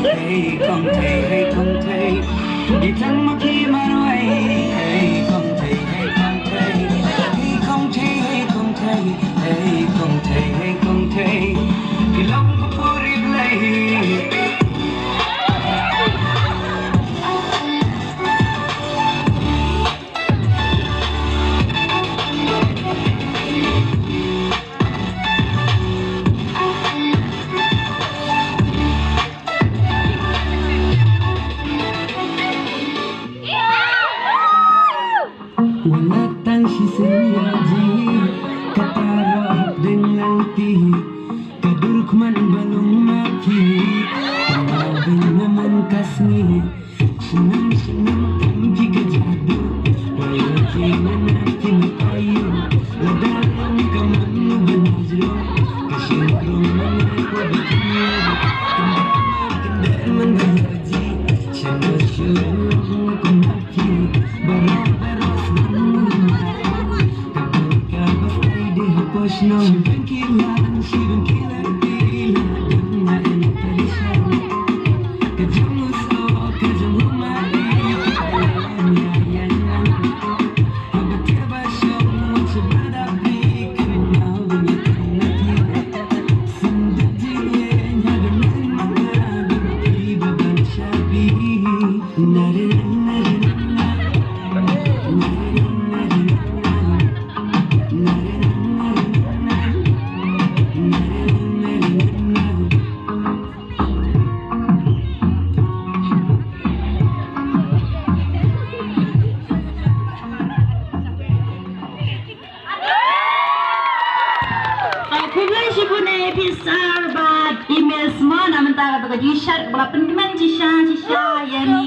hey không thấy đi thăng mà khi mà nói hey không thấy hey không thấy thì lòng có phố replay Walatang si senyaji kata roh dengan ti kaduruk man balung mati Mabing naman kasni senang tampi kejadu Wayati natin tayo Ladang kaman benajro Kasyengkrong mga kodiknya Kendal man bahaji Syana-syurang ako mati Barang-barang no, she been killing, don't let any tradition. Cause Jong was so, cause I'm with my but never show what's about a big coming now when you're trying to keep some dirty and having in my mind, but I'm shabby. Pisar bat email semua nak mentara bagi Shad berapa teman Cisha yani